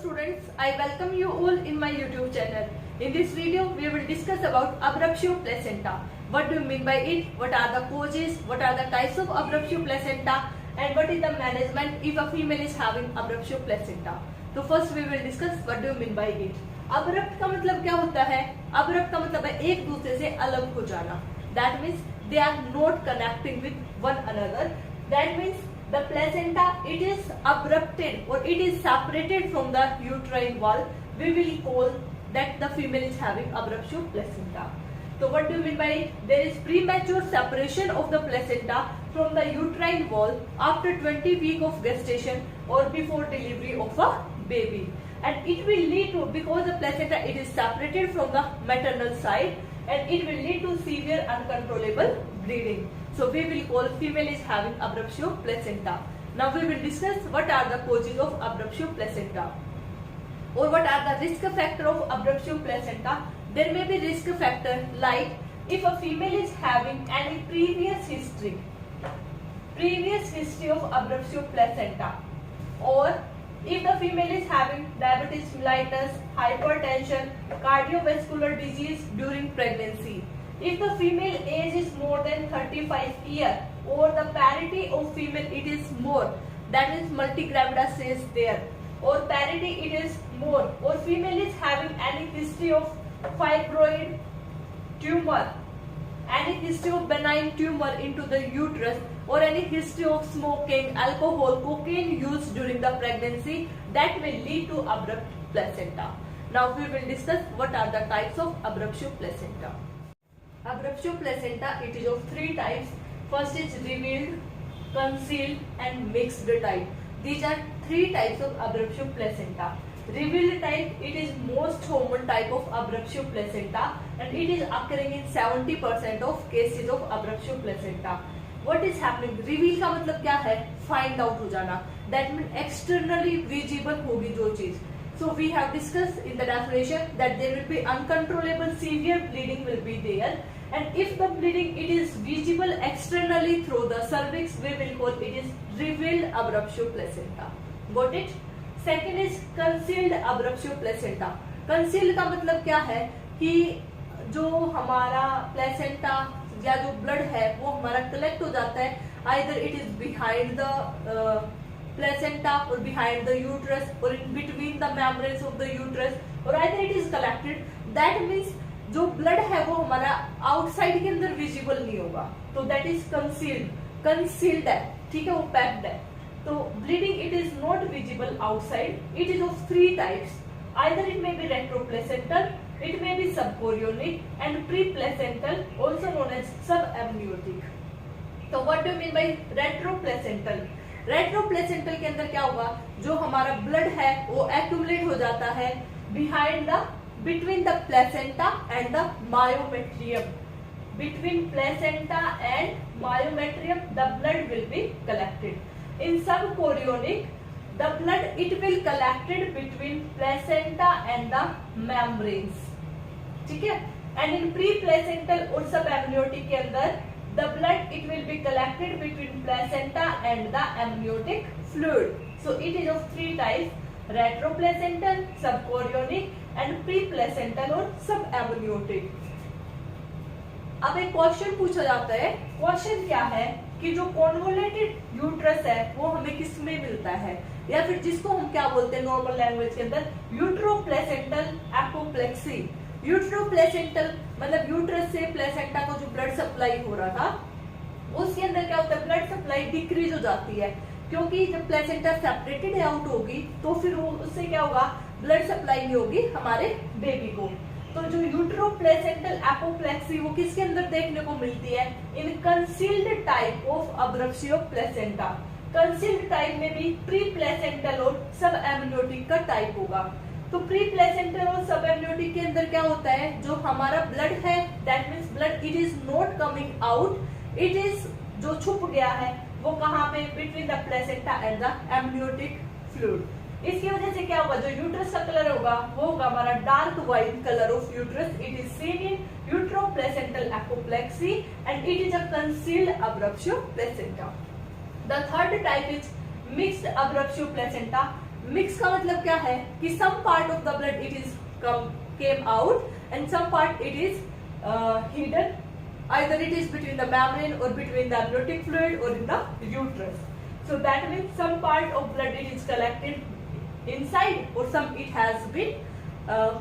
students, I welcome you all in my YouTube channel. In this video, we will discuss about abruptio placenta. What do you mean by it? What are the causes? What are the types of abruptio placenta? And what is the management if a female is having abruptio placenta? तो first we will discuss what do you mean by it. Abrupt का मतलब क्या होता है? Abrupt का मतलब है एक दूसरे से अलग हो जाना. That means they are not connecting with one another. That means the placenta, it is abrupted or it is separated from the uterine wall. We will call that the female is having abruptio placenta. So what do you mean by it? There is premature separation of the placenta from the uterine wall after 20 weeks of gestation or before delivery of a baby. And it will lead to, because the placenta it is separated from the maternal side, and it will lead to severe uncontrollable bleeding. So we will call female is having abruptio placenta. Now we will discuss what are the causes of abruptio placenta or what are the risk factor of abruptio placenta. There may be risk factor like if a female is having any previous history of abruptio placenta, or if the female is having diabetes mellitus, hypertension, cardiovascular disease during pregnancy, if the female age is more than 35 years or the parity of female it is more, that means multigravida says there, or parity it is more, or female is having any history of fibroid tumor, any history of benign tumor into the uterus, or any history of smoking, alcohol, cocaine use during the pregnancy, that may lead to abrupt placenta. Now we will discuss what are the types of abruptio placenta. Abruptio placenta, it is of three types. First is revealed, concealed and mixed type. These are three types of abruptio placenta. Revealed type, it is most common type of abruptio placenta and it is occurring in 70% of cases of abruptio placenta. What is happening? Reveal का मतलब क्या है? Find out हो जाना. That means externally visible होगी जो चीज. So we have discussed in the definition that there will be uncontrollable severe bleeding will be there, and if the bleeding it is visible externally through the cervix, we will call it is revealed abruptio placenta. Got it? Second is concealed abruptio placenta. Concealed का मतलब क्या है कि जो हमारा placenta या जो blood है वो हमारा कलेक्ट हो जाता है, either it is behind the placenta or behind the uterus or in between the membranes of the uterus, or either it is collected. That means जो ब्लड है वो हमारा आउटसाइड के अंदर विजिबल नहीं होगा, तो दैट इज कंसील्ड है, ठीक है, वो पैक्ड है. तो bleeding it is not visible outside. It is of three types. either it may be retroplacental, it may be subchorionic and preplacental, also known as subamniotic. तो what do you mean by retroplacental? रेट्रोप्लेसेंटल के अंदर क्या होगा? जो हमारा blood है वो accumulate हो जाता है between the placenta and the myometrium. Between placenta and myometrium, the blood will be collected. In subchorionic, the blood it will collected between placenta and the membranes. ठीक है? And in preplacental और subamniotic के अंदर the blood it will be collected between placenta and the amniotic fluid. So it is of three types: retroplacental, subchorionic and preplacental और subamniotic. अब एक question पूछा जाता है. क्वेश्चन क्या है कि जो कॉन्वोलेटेड यूट्रस है वो हमें किस में मिलता है, या फिर जिसको हम क्या बोलते हैं नॉर्मल लैंग्वेज के अंदर यूट्रोप्लेसेंटल एपोप्लेक्सी. यूट्रोप्लेसेंटल मतलब यूट्रस से प्लेसेंटा को जो ब्लड सप्लाई हो रहा था उसके अंदर क्या होता है, ब्लड सप्लाई डिक्रीज हो जाती है, क्योंकि जब प्लेसेंटा सेपरेटेड आउट होगी तो फिर वो उससे क्या होगा, ब्लड सप्लाई नहीं होगी हमारे बेबी को. तो जो यूट्रोप्लेसेंटल एपोप्लेक्सी वो किसके अंदर देखने को मिलती है? In concealed type of abruptio placenta. Concealed type में भी प्री प्लेसेंटल और सब एमनियोटिक का टाइप होगा. तो प्री प्लेसेंटल और सब एमनियोटिक के अंदर क्या होता है, जो हमारा ब्लड है that means blood it is not coming out, it is जो छुप गया है वो कहाँ पे, between the placenta and the amniotic fluid. इसकी वजह से क्या होगा, जो यूट्रस का कलर होगा वो होगा हमारा dark wine colour of uterus. It is seen in uteroplacental apoplexy and it is a concealed abruptio placenta. The third type is mixed abruptio placenta. Mix का मतलब क्या है कि some part of the blood it is came out and some part it is hidden, either it is between the membrane or between the amniotic fluid or in the uterus. So that means some part of blood it is collected inside or some it has been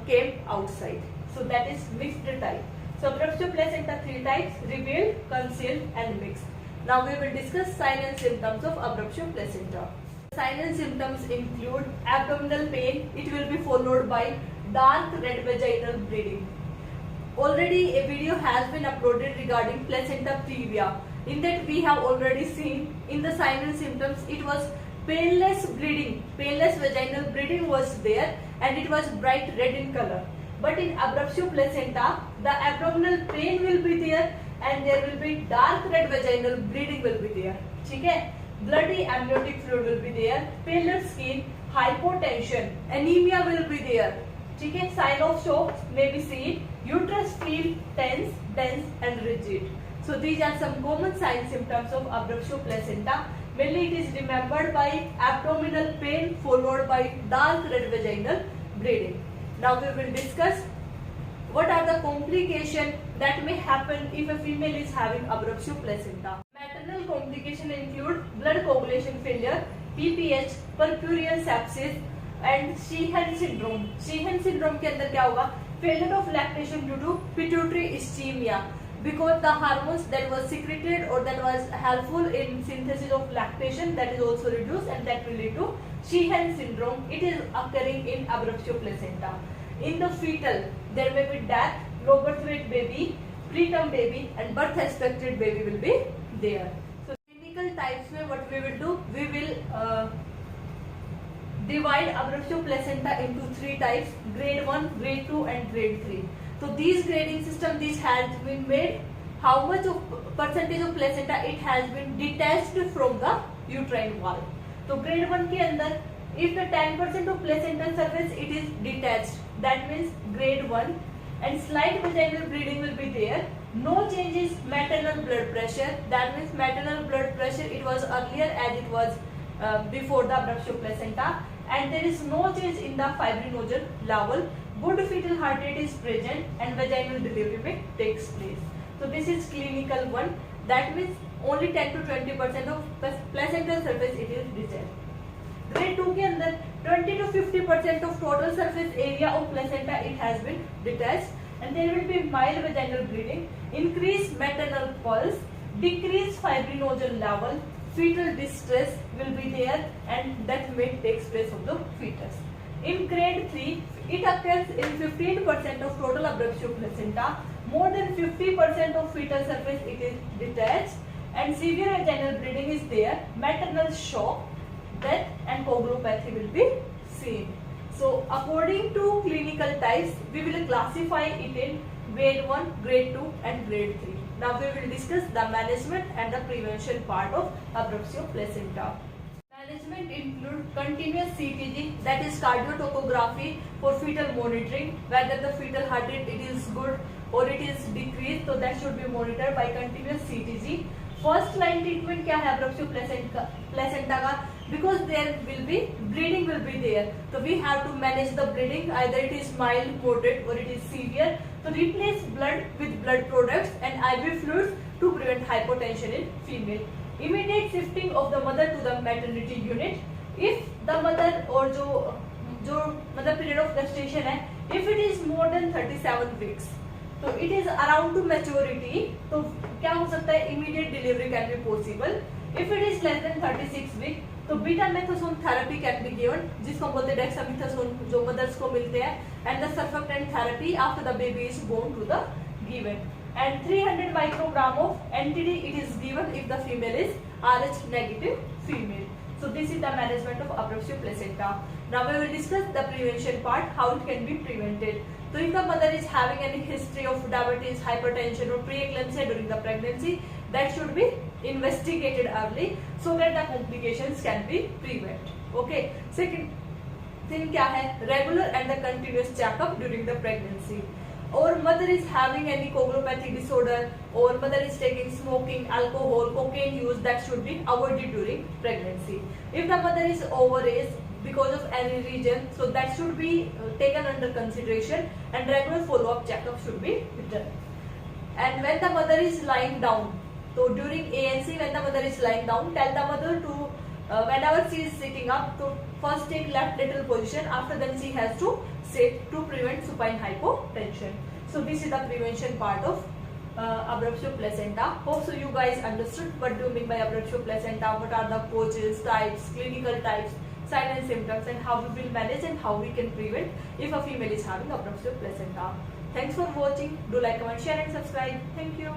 came outside. So that is mixed type. So abruptio placenta 3 types: revealed, concealed and mixed. Now we will discuss signs and symptoms of abruptio placenta. Signs and symptoms include abdominal pain. It will be followed by dark red vaginal bleeding. Already a video has been uploaded regarding placenta previa. In that we have already seen in the signs and symptoms it was painless bleeding. Painless vaginal bleeding was there and it was bright red in color. But in abruptio placenta the abdominal pain will be there and there will be dark red vaginal bleeding will be there. ठीक है? Bloody amniotic fluid will be there, paler skin, hypotension, anemia will be there. ठीक है? Sign of shock may be seen, uterus feel tense, dense and rigid. So these are some common sign symptoms of abruptio placenta. Mainly it is remembered by abdominal pain followed by dark red vaginal bleeding. Now we will discuss what are the complications that may happen if a female is having abruptio placenta. Maternal complications include blood coagulation failure, PPH, purpureal sepsis and Sheehan syndrome. Sheehan syndrome के अंदर क्या होगा? Failure of lactation due to pituitary ischemia, because the hormones that was secreted or that was helpful in synthesis of lactation that is also reduced and that will lead to Sheehan syndrome. It is occurring in abruptio placenta. In the fetal there may be death, low birth weight baby, preterm baby and birth expected baby will be there. So clinical types में what we will do, we will divide abruptio placenta into 3 types: grade 1, grade 2 and grade 3. So these grading system this has been made how much of percentage of placenta it has been detached from the uterine wall. So grade 1 के अंदर if the 10% of placental surface it is detached, that means grade 1, and slight vaginal bleeding will be there. No changes maternal blood pressure, that means maternal blood pressure it was earlier as it was before the abruptio placenta, and there is no change in the fibrinogen level. Good fetal heart rate is present and vaginal delivery takes place. So this is clinical one, that means only 10 to 20% of placental surface it is detached. Grade 2 के अंदर 20 to 50% of total surface area of placenta it has been detached and there will be mild vaginal bleeding, increased maternal pulse, decreased fibrinogen level, fetal distress will be there and death may take place of the fetus. In grade 3 it occurs in 15% of total abruptio placenta, more than 50% of fetal surface it is detached and severe vaginal bleeding is there, maternal shock, death and coagulopathy will be seen. So according to clinical types we will classify it in grade 1, grade 2 and grade 3. Now we will discuss the management and the prevention part of abruptio placenta. Management include continuous CTG, that is cardiotocography for fetal monitoring, whether the fetal heart rate it is good or it is decreased, so that should be monitored by continuous CTG. First line treatment क्या है abruptio placenta का? Because there will be bleeding will be there, so we have to manage the bleeding, either it is mild, moderate or it is severe. So replace blood with blood products and IV fluids to prevent hypotension in female. Immediate shifting of the mother to the maternity unit. If the mother or जो mother period of gestation है, if it is more than 37 weeks, तो it is around to maturity, तो क्या हो सकता है? Immediate delivery can be possible. If it is less than 36 weeks, तो betamethasone therapy can be given, जिसको बोलते हैं डेक्सामेथासोन जो मदर्स को मिलते हैं, and the surfactant therapy after the baby is born to the given, and 300 microgram of anti D it is given if the female is RH negative female. So this is the management of abruptio placenta. Now we will discuss the prevention part, how it can be prevented. So if the mother is having any history of diabetes, hypertension or preeclampsia during the pregnancy, that should be investigated early so that the complications can be prevented. Okay. Second thing क्या है? Regular and the continuous checkup during the pregnancy. Or mother is having any coagulopathic disorder, or mother is taking smoking, alcohol, cocaine use, that should be avoided during pregnancy. If the mother is overage, because of any reason, so that should be taken under consideration, and regular follow-up checkup should be done. And when the mother is lying down, so during ANC, when the mother is lying down, tell the mother to whenever she is sitting up, to first take left lateral position, after then she has to sit to prevent supine hypotension. So this is the prevention part of abruptio placenta. Hope so you guys understood what do you mean by abruptio placenta, what are the causes, types, clinical types, signs and symptoms, and how we will manage and how we can prevent if a female is having abruptio placenta. Thanks for watching. Do like, comment, share and subscribe. Thank you.